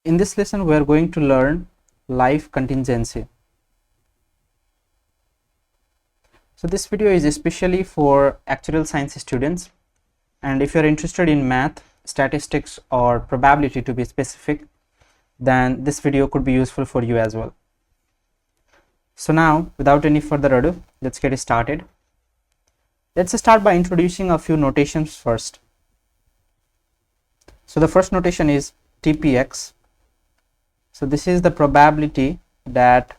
In this lesson, we are going to learn life contingency. So this video is especially for actuarial science students, and if you are interested in math, statistics, or probability to be specific, then this video could be useful for you as well. So now, without any further ado, let's get started. Let's start by introducing a few notations first. So the first notation is TPX. So this is the probability that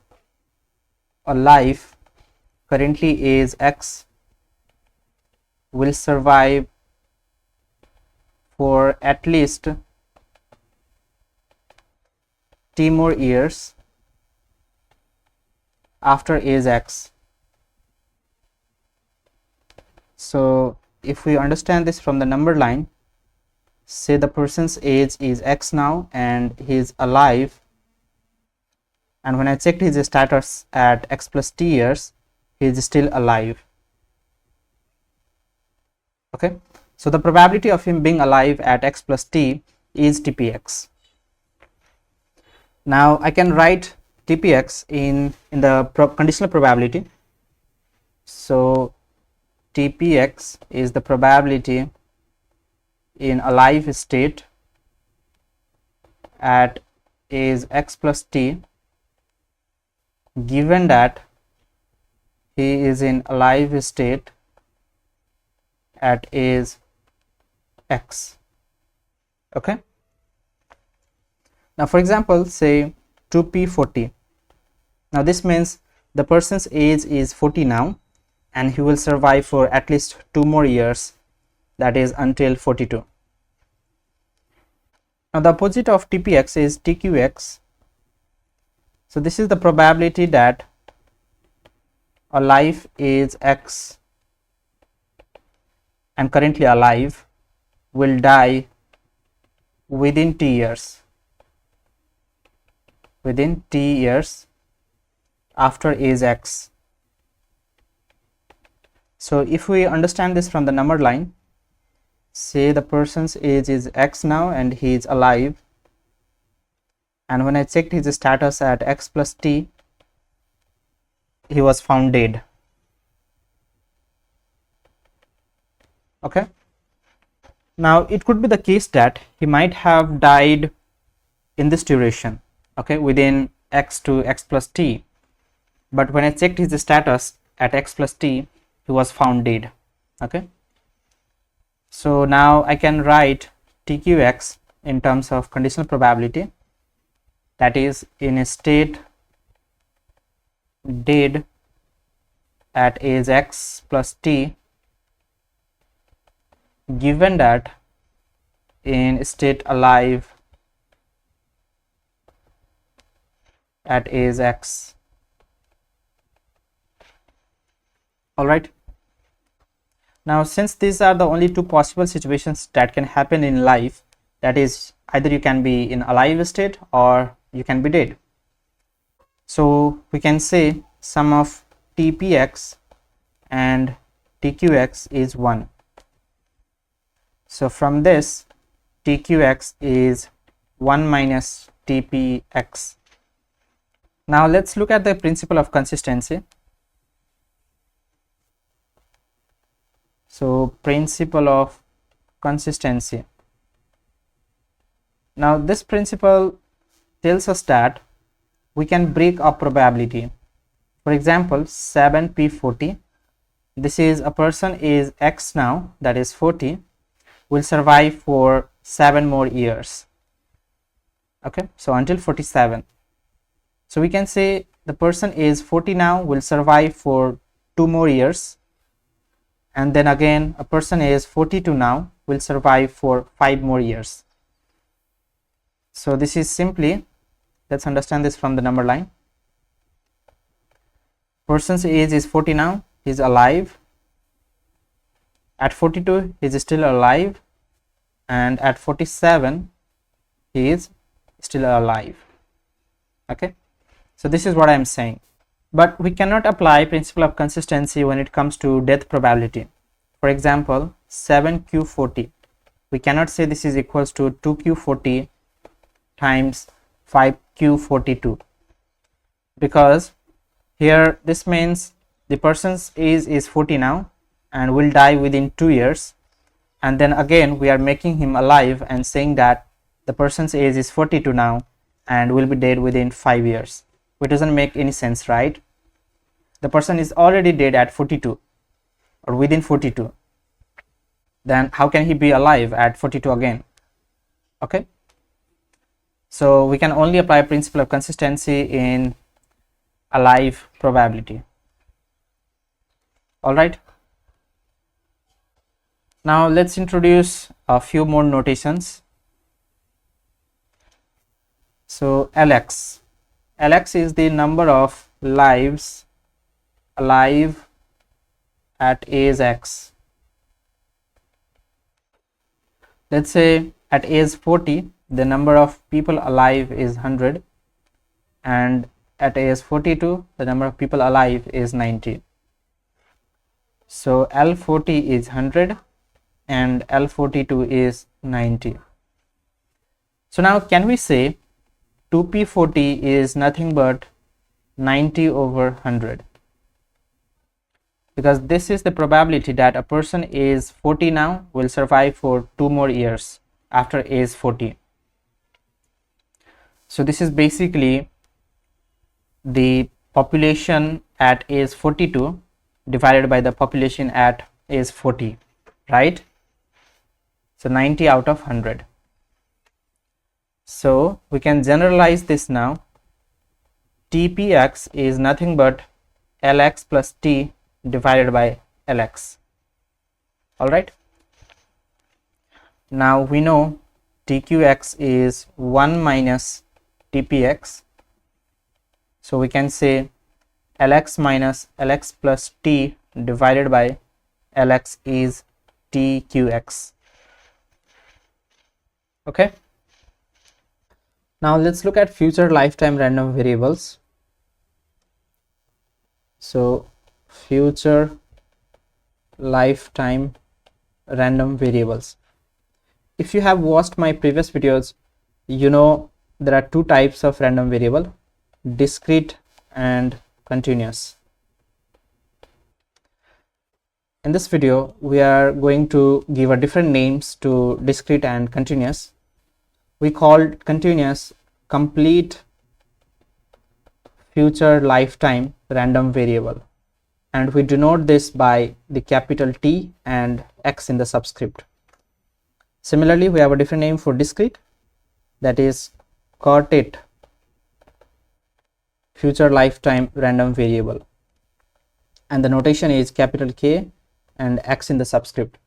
a life currently age X will survive for at least T more years after age X. So if we understand this from the number line, say the person's age is X now and he is alive, and when I checked his status at X plus T years, he is still alive. Okay, so the probability of him being alive at X plus T is TPX. Now I can write TPX in the conditional probability. So TPX is the probability in alive state at age X plus T, given that he is in alive state at age X. Okay, now for example, say 2p40. Now this means the person's age is 40 now and he will survive for at least 2 more years, that is until 42. Now the opposite of TPX is TQX. So this is the probability that a life age X and currently alive will die within T years, after age X. So if we understand this from the number line, say the person's age is X now and he is alive, and when I checked his status at X plus T, he was found dead. Okay, now it could be the case that he might have died in this duration, okay, within X to X plus T, but when I checked his status at X plus T, he was found dead. Okay, so now I can write TQX in terms of conditional probability, that is in a state dead at age X plus T, given that in state alive at age X. All right, now since these are the only two possible situations that can happen in life, that is either you can be in alive state or you can be dead, so we can say sum of TPX and TQX is 1. So from this, TQX is 1 minus TPX. Now let's look at the principle of consistency. So principle of consistency. Now this principle tells us that we can break a probability. For example, 7p40, this is a person is X now, that is 40, will survive for 7 more years. Okay, so until 47. So we can say the person is 40 now, will survive for 2 more years, and then again a person is 42 now, will survive for 5 more years. So this is simply, let's understand this from the number line. Person's age is 40 now, he is alive. At 42 he is still alive, and at 47 he is still alive. Okay, so this is what I am saying. But we cannot apply principle of consistency when it comes to death probability. For example, 7q40, we cannot say this is equals to 2q40 times 5Q42, because here this means the person's age is 40 now and will die within 2 years, and then again we are making him alive and saying that the person's age is 42 now and will be dead within 5 years, which doesn't make any sense, right? The person is already dead at 42 or within 42, then how can he be alive at 42 again? Okay, so we can only apply principle of consistency in alive probability. All right, now let's introduce a few more notations. So Lx is the number of lives alive at age x. Let's say at age 40 the number of people alive is 100, and at age 42 the number of people alive is 90. So L40 is 100 and L42 is 90. So now can we say 2P40 is nothing but 90 over 100, because this is the probability that a person is 40 now will survive for 2 more years after age 40. So this is basically the population at age 42 divided by the population at age 40, right? So 90 out of 100. So we can generalize this now. TPX is nothing but Lx plus T divided by Lx. All right, now we know TQX is 1 minus TPX, so we can say Lx minus Lx plus T divided by Lx is TQX. Okay, now let's look at future lifetime random variables. So future lifetime random variables, if you have watched my previous videos, you know there are two types of random variable, discrete and continuous. In this video we are going to give a different names to discrete and continuous. We called continuous complete future lifetime random variable, and we denote this by the capital T and X in the subscript. Similarly, we have a different name for discrete, that is quartet future lifetime random variable, and the notation is capital K and X in the subscript.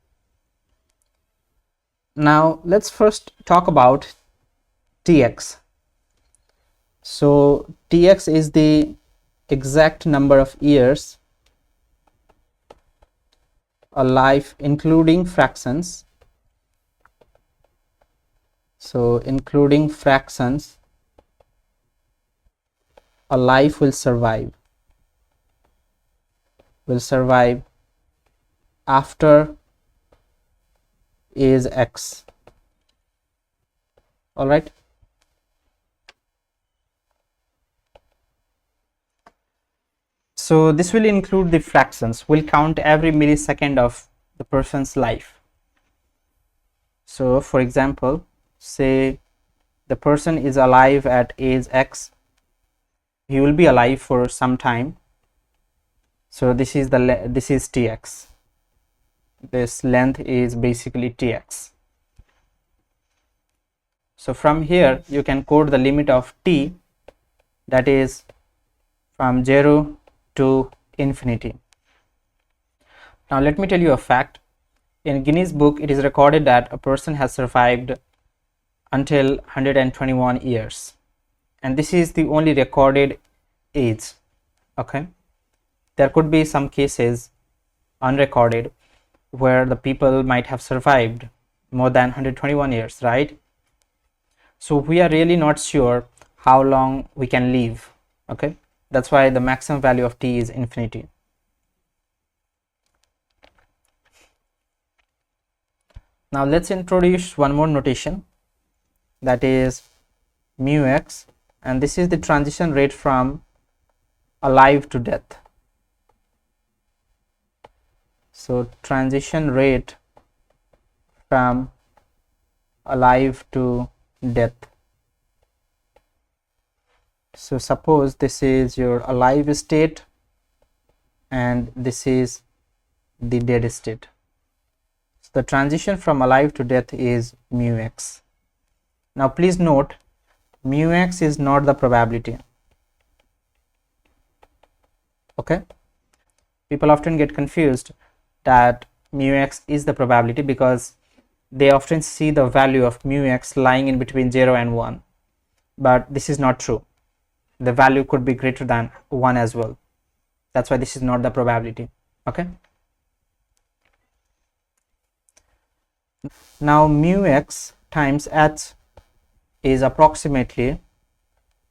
Now let's first talk about Tx. So Tx is the exact number of years a life including fractions. So including fractions, a life will survive after age X. All right, so this will include the fractions, will count every millisecond of the person's life. So for example, say the person is alive at age X, he will be alive for some time. So this is Tx, this length is basically Tx. So from here you can quote the limit of T, that is from 0 to infinity. Now let me tell you a fact. In Guinness book it is recorded that a person has survived until 121 years, and this is the only recorded age. Okay, there could be some cases unrecorded where the people might have survived more than 121 years, right? So we are really not sure how long we can live. Okay, that's why the maximum value of T is infinity. Now let's introduce one more notation, that is mu x, and this is the transition rate from alive to death. So transition rate from alive to death. So suppose this is your alive state and this is the dead state. So the transition from alive to death is mu x. Now please note, mu x is not the probability. Okay, people often get confused that mu x is the probability because they often see the value of mu x lying in between 0 and 1, but this is not true. The value could be greater than 1 as well. That's why this is not the probability. Okay, now mu x times h is approximately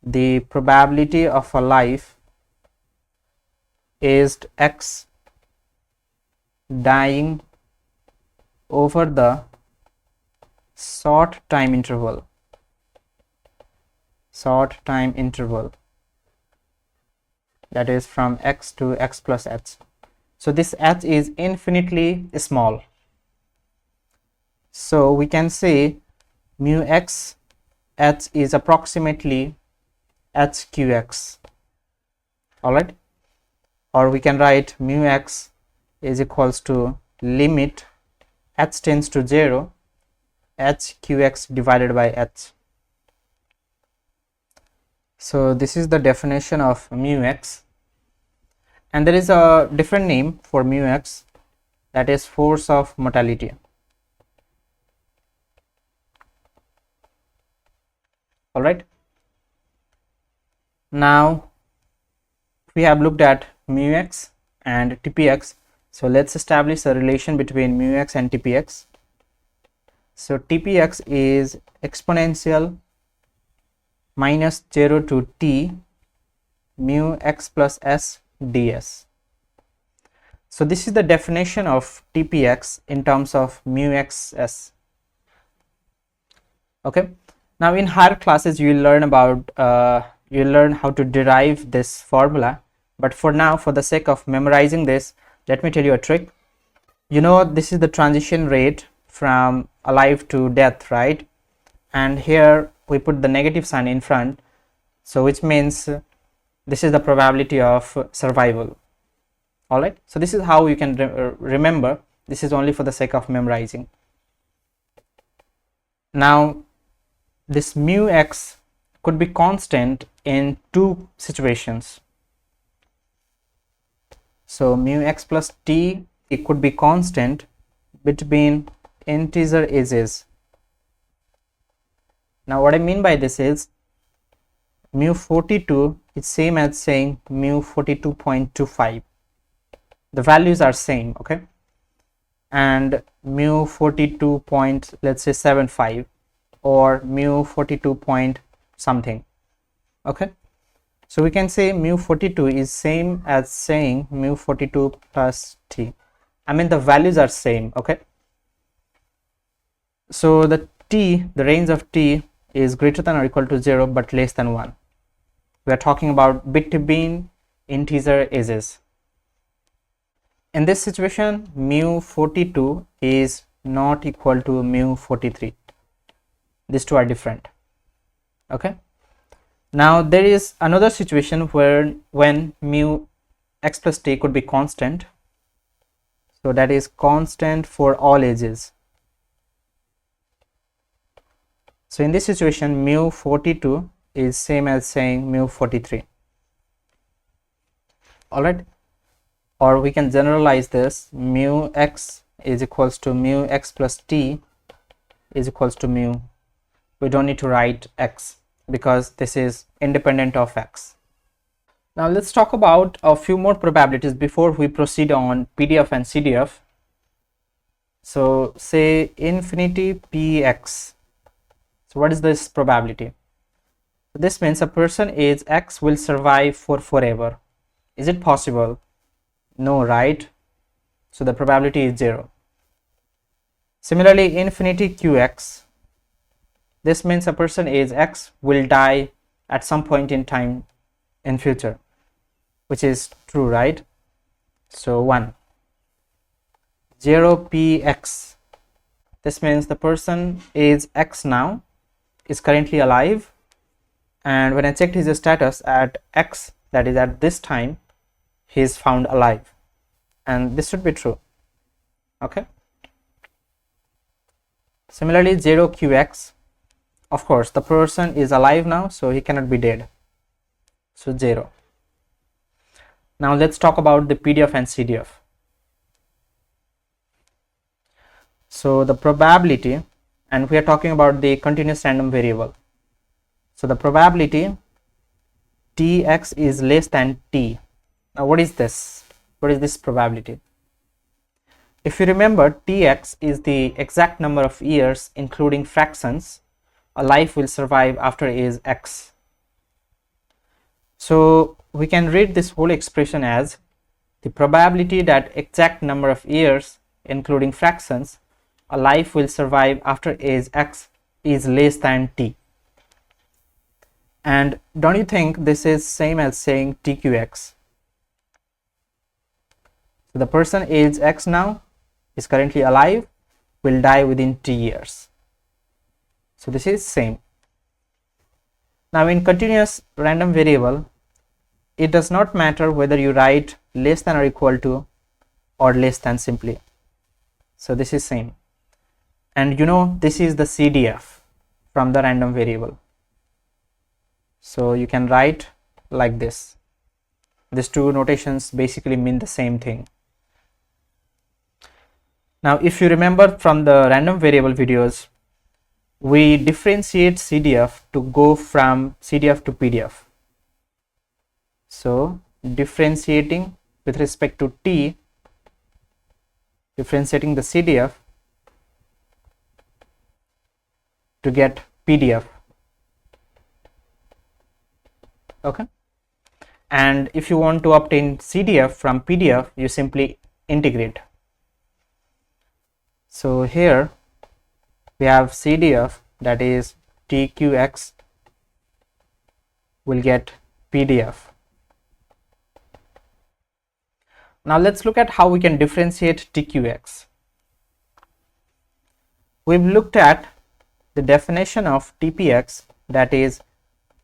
the probability of a life aged x dying over the short time interval that is from x to x plus h. So this h is infinitely small, so we can say mu x h is approximately hqx. all right, or we can write mu x is equals to limit h tends to 0 hqx divided by h. So this is the definition of mu x, and there is a different name for mu x, that is force of mortality. All right, now we have looked at mu x and tpx, so let's establish a relation between mu x and tpx. So tpx is exponential minus 0 to t mu x plus s ds. So this is the definition of tpx in terms of mu x s. Okay, now in higher classes you will learn about you will learn how to derive this formula, but for now, for the sake of memorizing this, let me tell you a trick. You know, this is the transition rate from alive to death, right? And here we put the negative sign in front, so which means this is the probability of survival. All right, so this is how you can remember. This is only for the sake of memorizing. Now this mu x could be constant in two situations. So mu x plus t, it could be constant between integer ages. Now what I mean by this is mu 42 is same as saying mu 42.25. the values are same, okay, and mu 42 point, let's say 75, or mu 42 point something. Okay, so we can say mu 42 is same as saying mu 42 plus t. I mean the values are same. Okay, so the t, the range of t is greater than or equal to 0 but less than 1. We are talking about between integer ages. In this situation, mu 42 is not equal to mu 43. These two are different. Okay, now there is another situation where when mu x plus t could be constant, so that is constant for all ages. So in this situation, mu 42 is same as saying mu 43. All right, or we can generalize this, mu x is equals to mu x plus t is equals to mu. We don't need to write x because this is independent of x. Now let's talk about a few more probabilities before we proceed on PDF and CDF. So say infinity px. So what is this probability? This means a person age x will survive for forever. Is it possible? No, right? So the probability is 0. Similarly, infinity qx. This means a person age X will die at some point in time in future, which is true, right? So 1. 0px, this means the person age X now is currently alive, and when I checked his status at X, that is at this time, he is found alive, and this should be true. Okay. Similarly, 0qx, of course the person is alive now, so he cannot be dead, so 0. Now let's talk about the PDF and CDF. So the probability, and we are talking about the continuous random variable, so the probability tx is less than t. Now what is this? What is this probability? If you remember, tx is the exact number of years including fractions a life will survive after age X. So we can read this whole expression as the probability that exact number of years including fractions a life will survive after age X is less than t. And don't you think this is same as saying tqx? So the person age X now is currently alive, will die within t years. So this is same. Now in continuous random variable, it does not matter whether you write less than or equal to or less than simply. So this is same. And you know, this is the CDF from the random variable. So you can write like this. These two notations basically mean the same thing. Now if you remember from the random variable videos, we differentiate CDF to go from CDF to PDF. So differentiating with respect to t, differentiating the CDF to get PDF. Okay. And if you want to obtain CDF from PDF, you simply integrate. So here we have CDF, that is tqx will get PDF. Now let's look at how we can differentiate tqx. We've looked at the definition of tpx, that is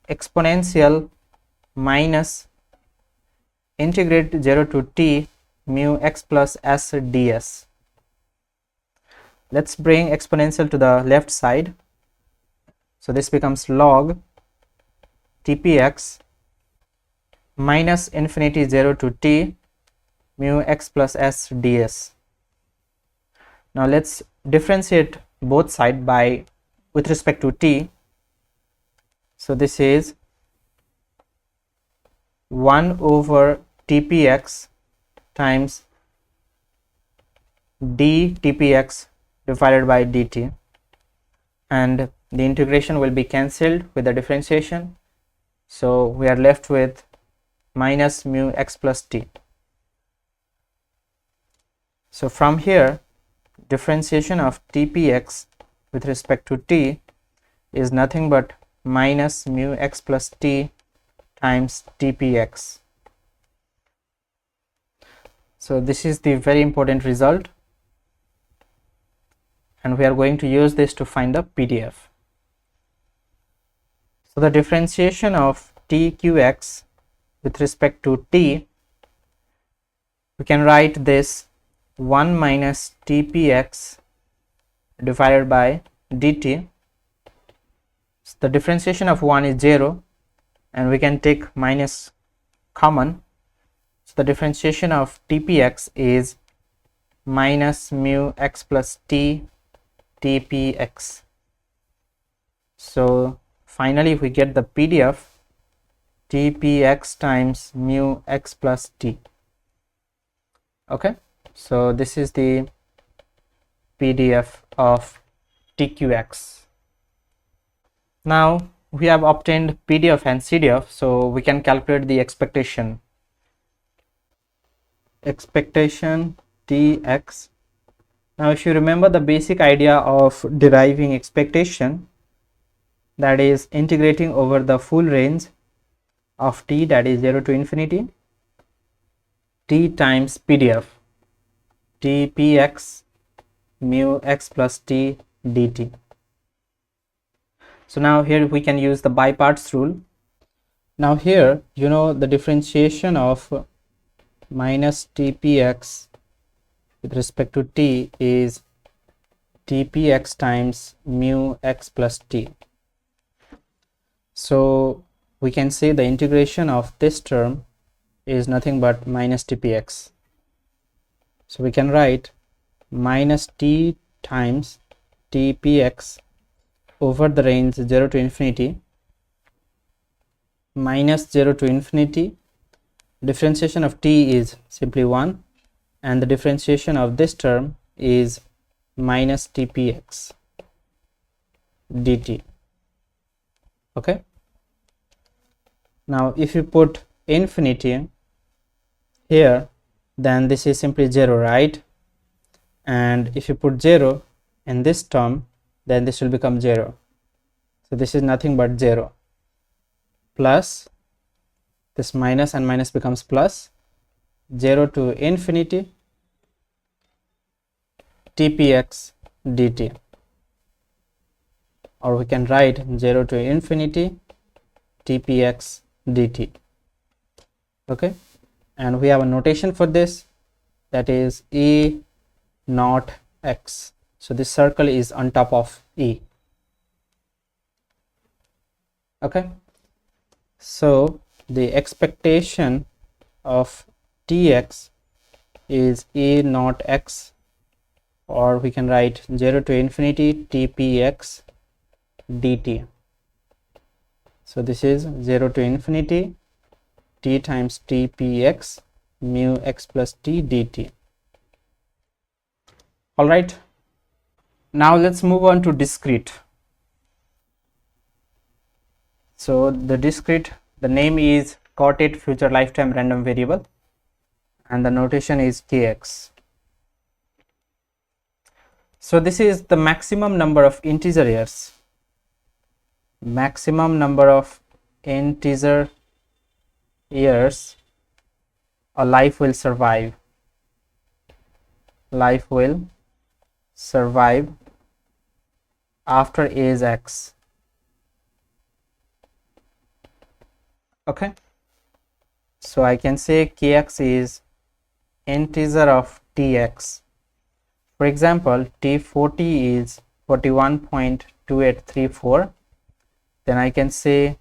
exponential minus integrate 0 to t mu x plus s ds. Let's bring exponential to the left side. So this becomes log tpx minus infinity 0 to t mu x plus s ds. Now let's differentiate both sides by with respect to t. So this is 1 over tpx times d tpx divided by dt, and the integration will be cancelled with the differentiation, so we are left with minus mu x plus t. So from here, differentiation of tpx with respect to t is nothing but minus mu x plus t times tpx. So this is the very important result, and we are going to use this to find the PDF. So the differentiation of tqx with respect to t, we can write this 1 minus tpx divided by dt. So the differentiation of 1 is 0, and we can take minus common. So the differentiation of tpx is minus mu x plus t tpx. So finally we get the PDF tpx times mu x plus t. Okay, so this is the PDF of tqx. Now we have obtained PDF and CDF, so we can calculate the expectation tx. Now if you remember the basic idea of deriving expectation, that is integrating over the full range of t, that is 0 to infinity, t times PDF, t px mu x plus t dt. So now here we can use the by parts rule. Now here, you know, the differentiation of minus tpx with respect to t is tpx times mu x plus t. So we can say the integration of this term is nothing but minus tpx. So we can write minus t times tpx over the range 0 to infinity minus 0 to infinity. Differentiation of t is simply 1, and the differentiation of this term is minus tpx dt. Okay, now if you put infinity here, then this is simply 0, right? And if you put 0 in this term, then this will become 0. So this is nothing but 0 plus this minus and minus becomes plus 0 to infinity tpx dt, or we can write 0 to infinity tpx dt. Okay, and we have a notation for this, that is e naught x. So this circle is on top of e. Okay, so the expectation of tx is e naught x, or we can write 0 to infinity tpx dt. So this is 0 to infinity t times tpx mu x plus t dt. All right, now let's move on to discrete. So the discrete, the name is quoted future lifetime random variable, and the notation is kx. So this is the maximum number of integer years, maximum number of integer years a life will survive. Life will survive after age x. Okay, so I can say kx is integer of tx. For example, t40 is 41.2834, then I can say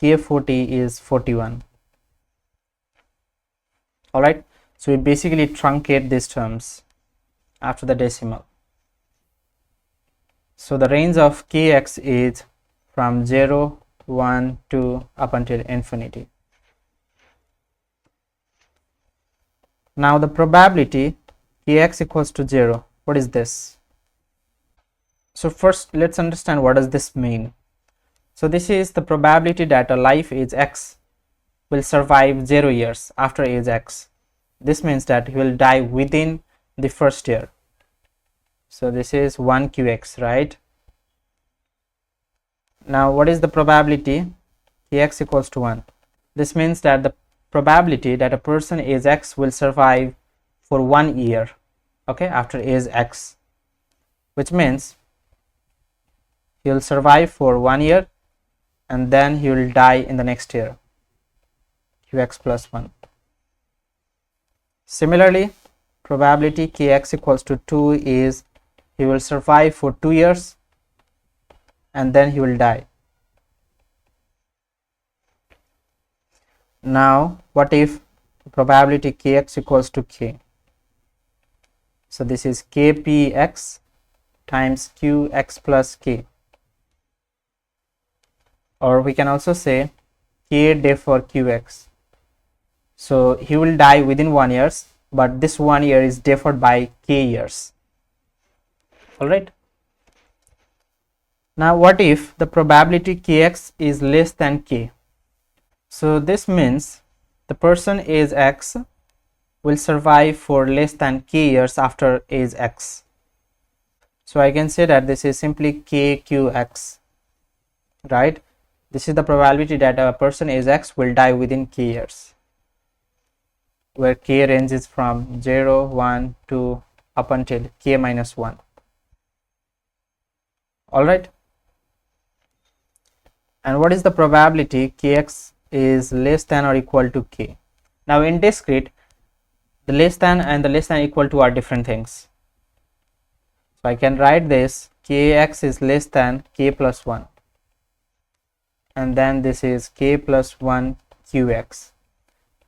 k40 is 41. All right, so we basically truncate these terms after the decimal. So the range of kx is from 0, 1, 2 up until infinity. Now the probability kx equals to 0, what is this? So first let's understand what does this mean. So this is the probability that a life age x will survive 0 years after age x. This means that he will die within the first year. So this is 1qx, right? Now what is the probability? Kx equals to 1. This means that the probability that a person age x will survive for 1 year, okay, after age x, which means he will survive for 1 year and then he will die in the next year, qx plus 1. Similarly, probability kx equals to 2 is he will survive for 2 years and then he will die. Now what if probability kx equals to k? So this is kpx times qx plus k, or we can also say k day for qx. So he will die within 1 year, but this 1 year is deferred by k years. All right, now what if the probability kx is less than k? So this means the person age x will survive for less than k years after age x. So I can say that this is simply kqx. right? This is the probability that a person age X will die within k years, where k ranges from 0, 1, 2 up until k minus 1. Alright. And what is the probability kx is less than or equal to k? Now in discrete, the less than and the less than equal to are different things. So I can write this kx is less than k plus 1, and then this is k plus 1 qx,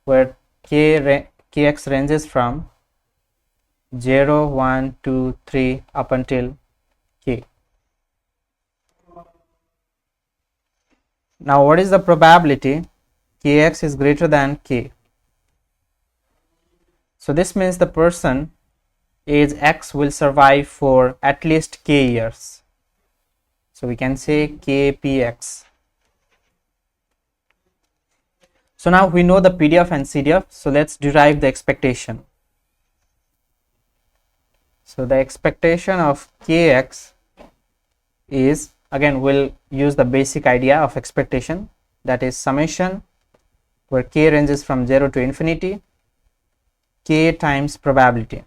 where kx ranges from 0, 1, 2, 3 up until k. Now what is the probability kx is greater than k? So this means the person age X will survive for at least k years. So we can say kpx. So now we know the PDF and CDF, so let's derive the expectation. So the expectation of kx is, again we'll use the basic idea of expectation, that is summation, where k ranges from 0 to infinity, k times probability.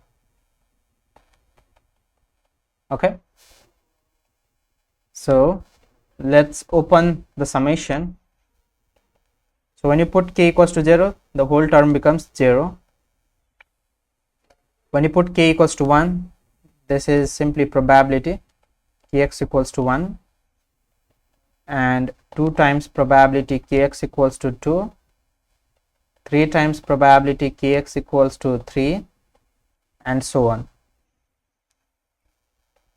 Okay, so let's open the summation. So when you put k equals to 0, the whole term becomes 0. When you put k equals to 1, this is simply probability kx equals to 1, and 2 times probability kx equals to 2, 3 times probability kx equals to 3, and so on.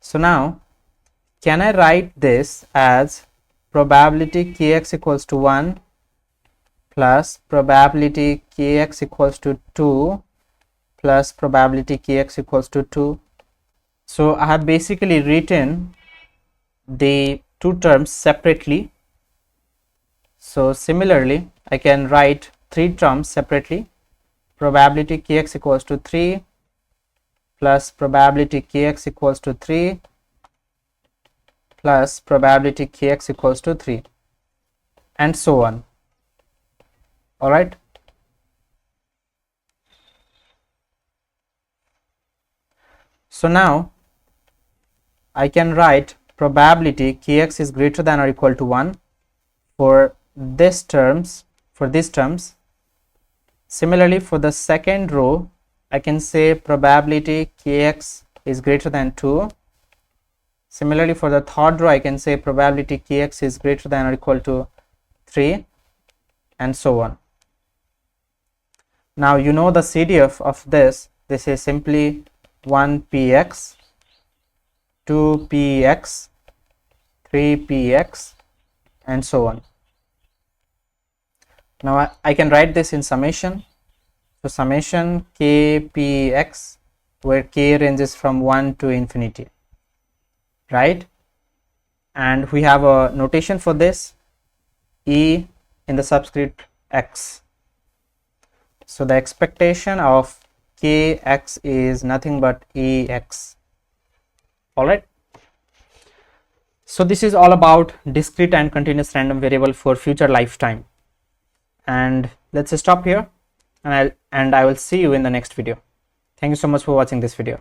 So now can I write this as probability kx equals to 1 plus probability kx equals to 2 plus probability kx equals to 2? So I have basically written the two terms separately. So similarly I can write three terms separately: probability kx equals to 3 plus probability kx equals to 3 plus probability kx equals to 3, and so on. All right. So now I can write probability kx is greater than or equal to 1 for these terms. Similarly, for the second row, I can say probability kx is greater than 2. Similarly, for the third row, I can say probability kx is greater than or equal to 3, and so on. Now you know the CDF of this. This is simply 1px, 2px, 3px, and so on. Now I can write this in summation. So summation kpx, where k ranges from 1 to infinity, right? And we have a notation for this, e in the subscript x. So the expectation of kx is nothing but ex. All right. So this is all about discrete and continuous random variable for future lifetime. And let's stop here, and I will see you in the next video. Thank you so much for watching this video.